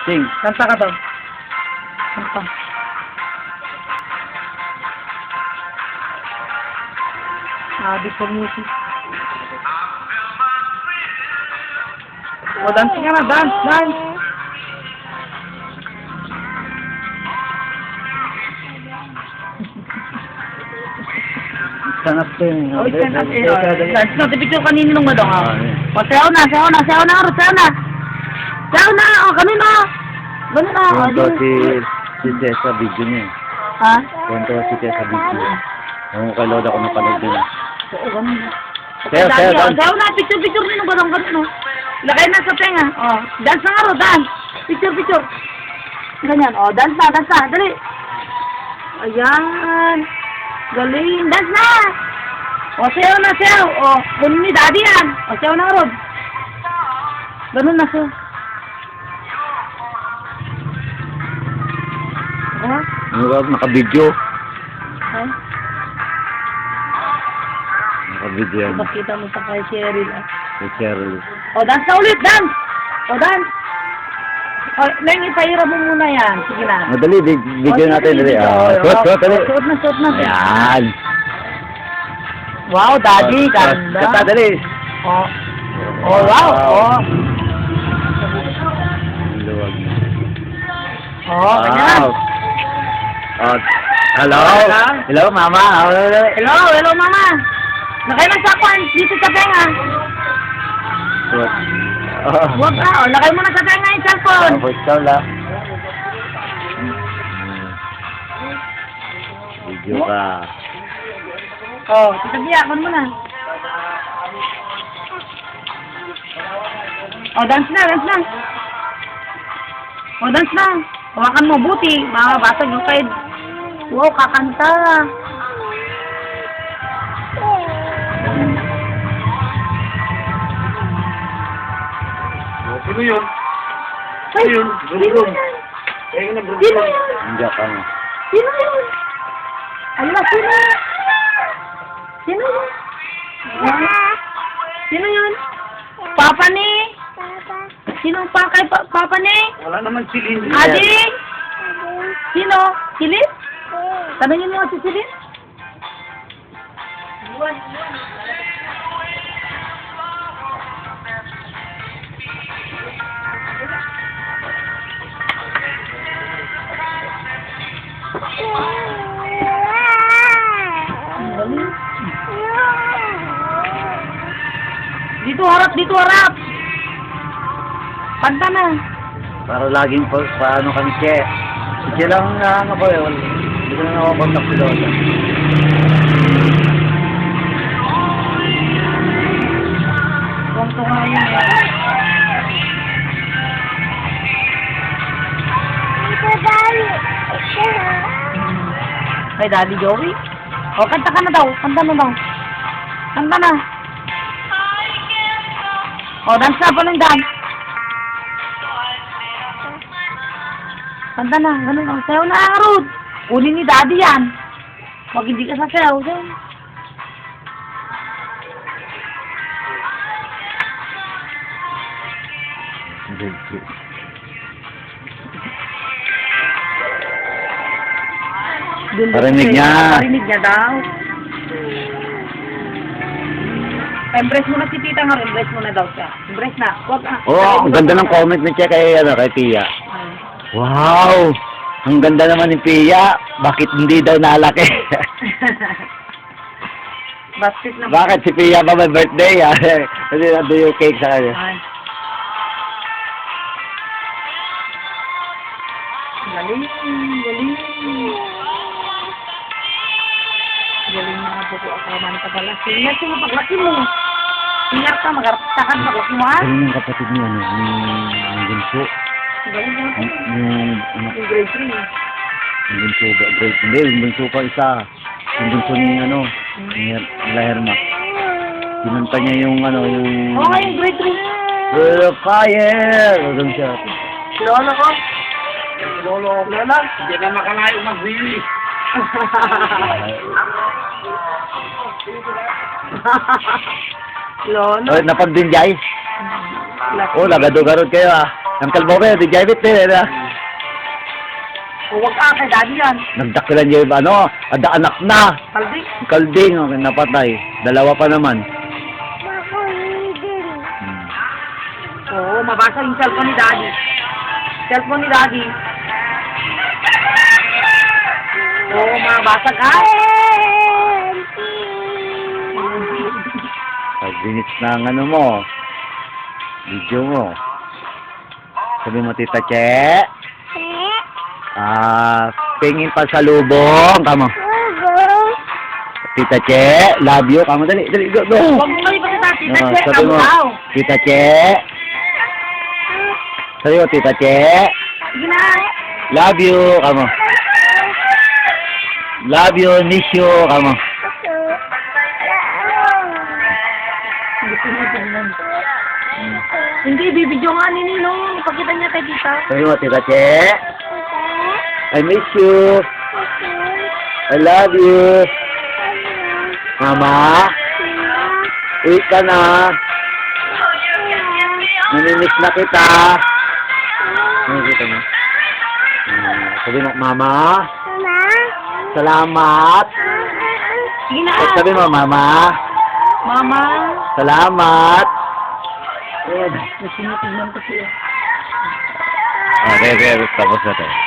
Sing. Kanta ka daw. Kanta. Sabi sa music. O, dance ka na, dance, dance. Sanap ko yun. O, stand up. Dance na, tipicture kanino nung madong. O, sayaw na, sayaw na, sayaw na, sayaw na. Sayaw na, o, kanino. Ganun na, o, Kwento si Tess sa video niya. Ha? Kwento si Tess sa video. Ewan ko kay Lola ko napanood niya. Oo, ganun na. Sayaw, sayaw, dance. Sayaw na, picture nino ba nung ganun, o. Lagay na sa tenga, o. Dance na nga ro, dance. Picture. Ganyan, o, dance na, dali. Ayan. Galing, dance na. O, sayaw na, sayaw. O, ganun ni daddy yan. O, sayaw na ro. Ganun na, sayaw. O, Ano ba? Naka-video. ay. Naka-video yan. Bakita mo sa kay Cheryl, ah. Si Cheryl. O, dance na ulit, dance! O, dance! O, Neng, ipahiram mo muna yan. Sige na. Madali, video natin. Dali. Suot, dali. Suot na. Ayan. Wow, daddy, ganda. Kata, dali. O, wow, o. Luwag na. O, ganyan. Hello? Hello, mama. Hello, mama. Lakay ng sakwan, dito sa tenga. Suot. Huwag ka, o, lakay mo na sa tenga yung cellphone. Tapos ikaw lang. Video ka. O, titabiyakan mo na. O, dance na. O, dance na. Hawakan mo, buti. Makabasag yung kaid. Wow, kakanta. Sino yun? Ay, Sino yun? Sino Kaya na yun? Sino yun? Hindi ka mo. Sino yun? Ala, sino? Sino yun? Sino yun? Papa ni? Sino Papa ni? Wala naman silin. Adi? Sino? Silip? Tanungin mo si Silip? Dito harap. Kanta na. Para laging paano kami Che. Si Che lang ano ko eh. Hindi ko na nakakontak si Lola. Kwento nga yun eh. Kay Daddy Joey? O, kanta ka na daw. Kanta na. O, dance na pa ng dance. Kanta na. Ganun. O, sayaw na, Rod. Kunin ni Daddy yan. Huwag hindi ka sasayaw. Sayaw. Parinig niya. Parinig niya daw. Embrace mo na si tita nga. Embrace mo na daw siya. Embrace na. Huwag na. Oh, ang ganda ng comment ni Che kay Pia. Wow! Ang ganda naman ni Pia. Bakit hindi daw nalaki? Basket na. Bakit si Pia pa may birthday? Kasi nando yung cake sa kanya. Ay. Galing. Galing na po ko ako man ka pala. Singat mo paglaki mo. Singat ka, mag-artakan paglaki mo ha. Galing yung kapatid niya, yung gunso. Galing mo. Yung Yung grade 3. Yung bunso ba? Great. Hindi, yung bunso pa isa. Yung bunso ni ni Herma. Pinunta niya yung yung... Oo nga, yung grade 3. World of Fire! Ganun siya. Lolo ko. Lolo. Lola. Hindi na makalayo mag-wili. Lolo. Oh, napagdinjay. Oh, lagado-garod kayo ah. Uncle Bobby, di Jebit, na. Huwag ka kay daddy yan. Nagdakilan niya yung ano, ada anak na. Kaldi. Kalding, okay, napatay. Dalawa pa naman. Hmm. Oo, mabasa yung cellphone ni daddy. Cellphone ni daddy. Oo, mabasa ka. 5 minutes na ang ano mo. Video mo. Sabi mo, Tita Che. Pingin pa sa lubong. Kamo. Tita Che, love you. Kamo, dali, dali, go, go. Huwag mo kayo pa sa tita, check Sabi mo, daw. Tita Che. Sabi mo, Tita Che. Sige na. Love you. Kamo. Love you, miss you. Kamo. Hindi, bibidyo nga ni Ninong. Ipakita niya kay tita. Sabi mo, Tita Che. I miss you. I love you. Mama. Uwi ka na. Namimiss na kita. Namimiss ka na. Sabi mo, Mama. Salamat. Sige na. Sabi mo, Mama. Mama. Salamat. Gusto niya tignan ko siya. Okay, tapos na tayo.